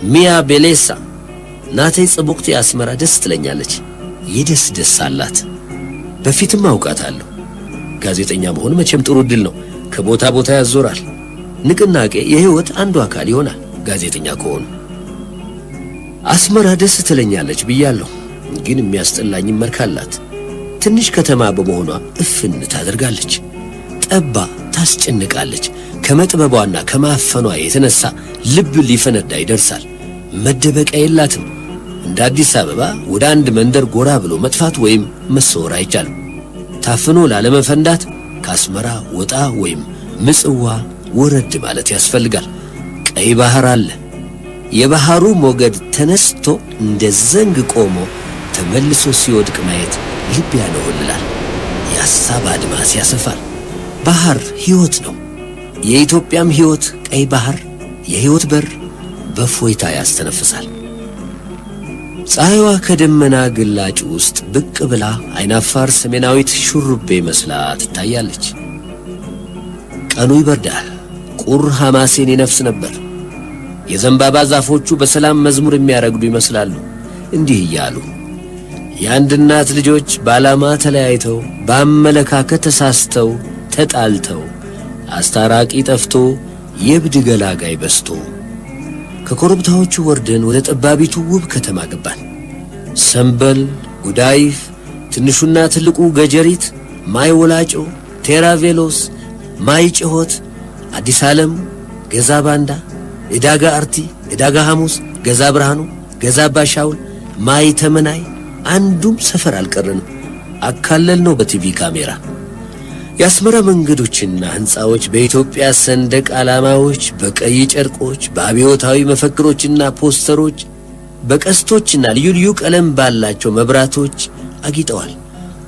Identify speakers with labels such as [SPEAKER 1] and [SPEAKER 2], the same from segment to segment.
[SPEAKER 1] ሚያ ቤሌሳ ናተይ ጽቡቅቲ አስመራ ደስ ትለኛለች። ይደስ አላት። በፊትም አውቃታለሁ። ጋዜጠኛ መሆን መቼም ጥሩ ድል ነው። ከቦታ ቦታ ያዞራል። ንቅናቄ የህይወት አንዱ አካል ይሆናል ጋዜጠኛ ከሆኑ። አስመራ ደስ ትለኛለች ብያለሁ። ግን የሚያስጠላኝ መርካላት ትንሽ ከተማ በመሆኗ እፍን ታደርጋለች። ጠባ ታስጨንቃለች። ከመጥበቧና ከማፈኗ የተነሳ ልብ ሊፈነዳ ይደርሳል። መደበቂያ የላትም። እንደ አዲስ አበባ ወደ አንድ መንደር ጎራ ብሎ መጥፋት ወይም መሰወር አይቻልም። ታፍኖ ላለመፈንዳት ከአስመራ ወጣ ወይም ምጽዋ ወረድ ማለት ያስፈልጋል። ቀይ ባህር አለ። የባህሩ ሞገድ ተነስቶ እንደ ዘንግ ቆሞ ተመልሶ ሲወድቅ ማየት ልብ ያነሆልላል። የሐሳብ አድማስ ያሰፋል። ባህር ሕይወት ነው። የኢትዮጵያም ሕይወት ቀይ ባህር የሕይወት በር በፎይታ ያስተነፍሳል። ፀሐይዋ ከደመና ግላጭ ውስጥ ብቅ ብላ አይናፋር ሰሜናዊት ሹሩቤ መስላ ትታያለች። ቀኑ ይበርዳል። ቁር ሐማሴን ይነፍስ ነበር። የዘንባባ ዛፎቹ በሰላም መዝሙር የሚያረግዱ ይመስላሉ። እንዲህ እያሉ የአንድ እናት ልጆች በዓላማ ተለያይተው በአመለካከት ተሳስተው ተጣልተው አስታራቂ ጠፍቶ የብድ ገላጋይ በስቶ ከኮረብታዎቹ ወርደን ወደ ጠባቢቱ ውብ ከተማ ገባን። ሰንበል፣ ጉዳይፍ፣ ትንሹና ትልቁ ገጀሪት፣ ማይ ወላጮ፣ ቴራቬሎስ፣ ማይ ጭሆት፣ አዲስ ዓለም፣ ገዛ ባንዳ፣ ዕዳጋ አርቲ፣ ዕዳጋ ሐሙስ፣ ገዛ ብርሃኑ፣ ገዛ ባሻውል፣ ማይ ተመናይ አንዱም ሰፈር አልቀረንም። አካለል ነው በቲቪ ካሜራ። የአስመራ መንገዶችና ሕንፃዎች በኢትዮጵያ ሰንደቅ ዓላማዎች፣ በቀይ ጨርቆች፣ በአብዮታዊ መፈክሮችና ፖስተሮች፣ በቀስቶችና ልዩ ልዩ ቀለም ባላቸው መብራቶች አጊጠዋል፣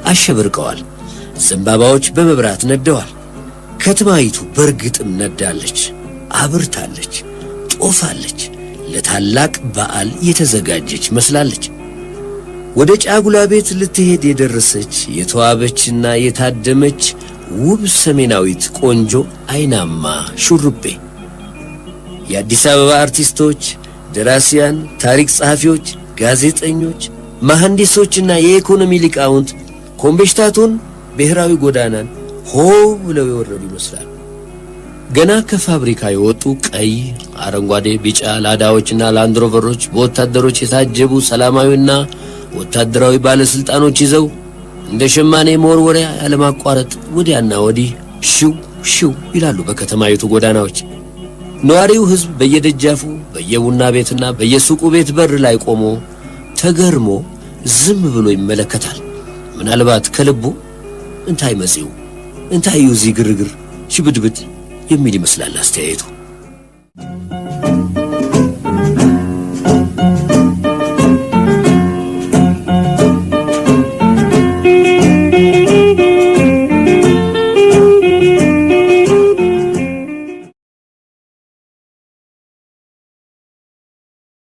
[SPEAKER 1] አሸብርቀዋል። ዘንባባዎች በመብራት ነደዋል። ከተማይቱ በርግጥም ነዳለች፣ አብርታለች፣ ጦፋለች። ለታላቅ በዓል የተዘጋጀች መስላለች። ወደ ጫጉላ ቤት ልትሄድ የደረሰች የተዋበችና የታደመች ውብ ሰሜናዊት ቆንጆ አይናማ ሹሩቤ። የአዲስ አበባ አርቲስቶች፣ ደራሲያን፣ ታሪክ ጸሐፊዎች፣ ጋዜጠኞች፣ መሐንዲሶችና የኢኮኖሚ ሊቃውንት ኮምቤሽታቱን ብሔራዊ ጎዳናን ሆ ብለው የወረዱ ይመስላል። ገና ከፋብሪካ የወጡ ቀይ፣ አረንጓዴ፣ ቢጫ ላዳዎችና ላንድሮቨሮች በወታደሮች የታጀቡ ሰላማዊና ወታደራዊ ባለስልጣኖች ይዘው እንደ ሸማኔ መወርወሪያ ያለማቋረጥ ወዲያና ወዲህ ሽው ሽው ይላሉ በከተማይቱ ጎዳናዎች። ነዋሪው ሕዝብ በየደጃፉ በየቡና ቤትና በየሱቁ ቤት በር ላይ ቆሞ ተገርሞ ዝም ብሎ ይመለከታል። ምናልባት ከልቡ እንታይ መጽው እንታይ ዩዚ ግርግር ሽብድብድ የሚል ይመስላል አስተያየቱ።